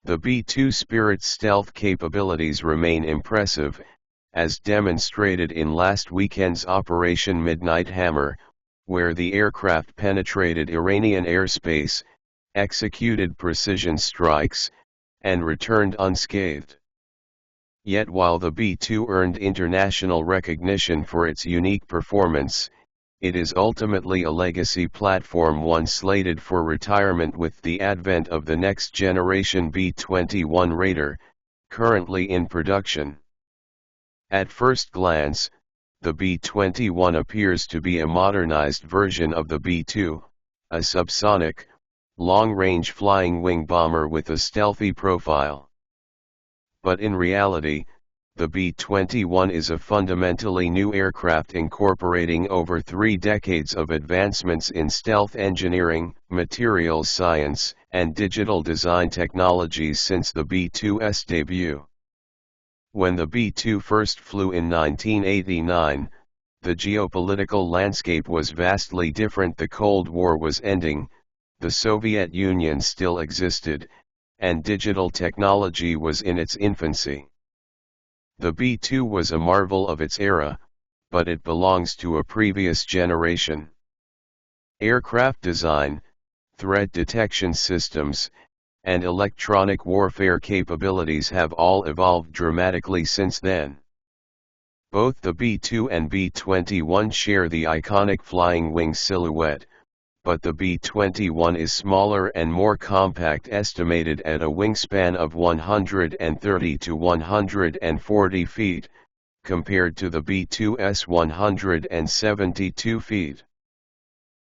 The B-2 Spirit's stealth capabilities remain impressive, as demonstrated in last weekend's Operation Midnight Hammer, where the aircraft penetrated Iranian airspace, executed precision strikes, and returned unscathed. Yet while the B-2 earned international recognition for its unique performance, it is ultimately a legacy platform, one slated for retirement with the advent of the next generation B-21 Raider, currently in production. At first glance, the B-21 appears to be a modernized version of the B-2, a subsonic, long-range flying wing bomber with a stealthy profile. But in reality, the B-21 is a fundamentally new aircraft incorporating over 3 decades of advancements in stealth engineering, materials science, and digital design technologies since the B-2's debut. When the B-2 first flew in 1989, the geopolitical landscape was vastly different. The Cold War was ending, the Soviet Union still existed, and digital technology was in its infancy. The B-2 was a marvel of its era, but it belongs to a previous generation. Aircraft design, threat detection systems, and electronic warfare capabilities have all evolved dramatically since then. Both the B-2 and B-21 share the iconic flying wing silhouette, but the B-21 is smaller and more compact, estimated at a wingspan of 130 to 140 feet, compared to the B-2's 172 feet.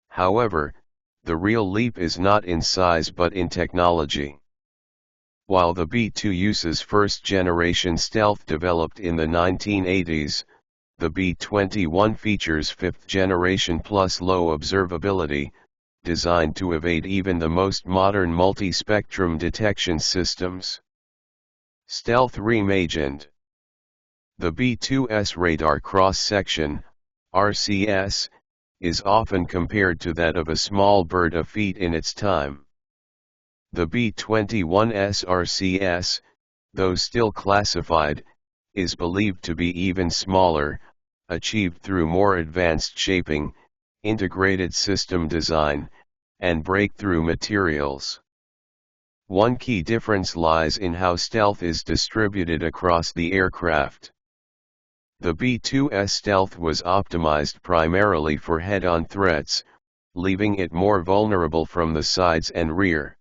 However, the real leap is not in size but in technology. While the B-2 uses first-generation stealth developed in the 1980s, the B-21 features fifth-generation plus low observability, designed to evade even the most modern multi-spectrum detection systems. Stealth reimagined. The B-2's radar cross-section, RCS, is often compared to that of a small bird of feet in its time. The B-21's RCS, though still classified, is believed to be even smaller, achieved through more advanced shaping, integrated system design, and breakthrough materials. One key difference lies in how stealth is distributed across the aircraft. The B-2's stealth was optimized primarily for head-on threats, leaving it more vulnerable from the sides and rear.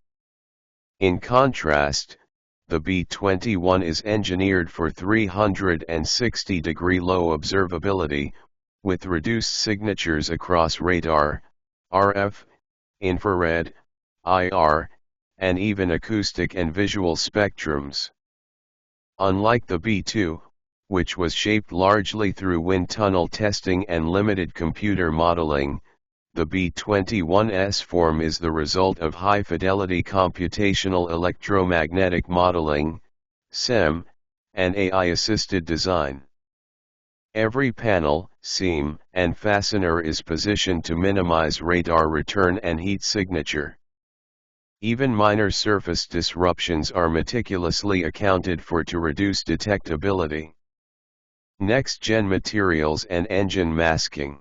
In contrast, the B-21 is engineered for 360-degree low observability, with reduced signatures across radar, RF, infrared, IR, and even acoustic and visual spectrums. Unlike the B-2, which was shaped largely through wind tunnel testing and limited computer modeling, the B-21's form is the result of high-fidelity computational electromagnetic modeling, SEM, and AI-assisted design. Every panel, seam, and fastener is positioned to minimize radar return and heat signature. Even minor surface disruptions are meticulously accounted for to reduce detectability. Next-gen materials and engine masking.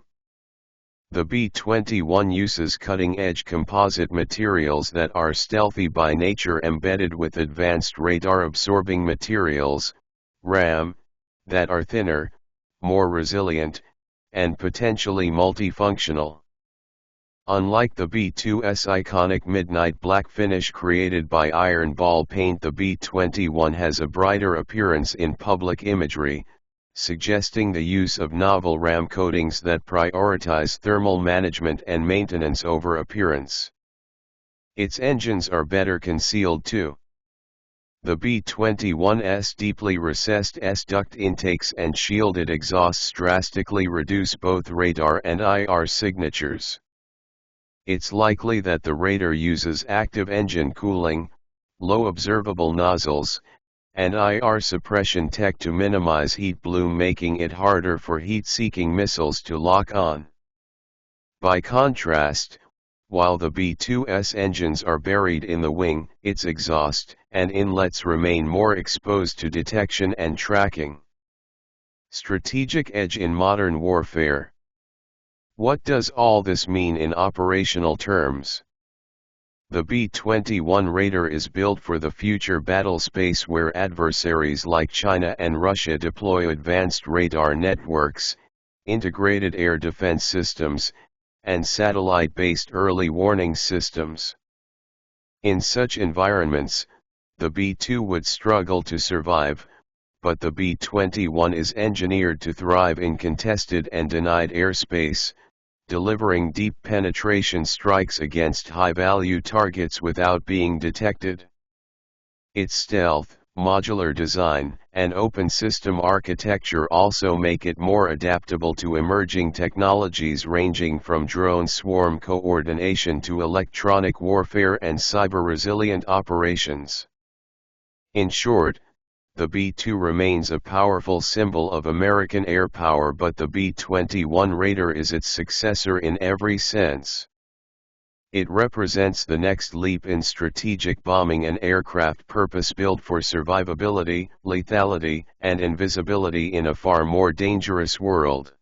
The B-21 uses cutting-edge composite materials that are stealthy by nature, embedded with advanced radar-absorbing materials, RAM, that are thinner, more resilient, and potentially multifunctional. Unlike the B-2's iconic midnight black finish created by iron ball paint, the B-21 has a brighter appearance in public imagery, suggesting the use of novel RAM coatings that prioritize thermal management and maintenance over appearance. Its engines are better concealed too. The B-21's deeply recessed S-duct intakes and shielded exhausts drastically reduce both radar and IR signatures. It's likely that the Raider uses active engine cooling, low observable nozzles, and IR suppression tech to minimize heat bloom, making it harder for heat-seeking missiles to lock on. By contrast, While the B-2's engines are buried in the wing, its exhaust and inlets remain more exposed to detection and tracking. Strategic edge in modern warfare. What does all this mean in operational terms? The B-21 Raider is built for the future battle space where adversaries like China and Russia deploy advanced radar networks, integrated air defense systems, and satellite-based early warning systems. In such environments, the B-2 would struggle to survive, but the B-21 is engineered to thrive in contested and denied airspace, delivering deep penetration strikes against high-value targets without being detected. Its stealth, modular design, and open system architecture also make it more adaptable to emerging technologies ranging from drone swarm coordination to electronic warfare and cyber-resilient operations. In short, the B-2 remains a powerful symbol of American air power, but the B-21 Raider is its successor in every sense. It represents the next leap in strategic bombing, an aircraft purpose-built for survivability, lethality, and invisibility in a far more dangerous world.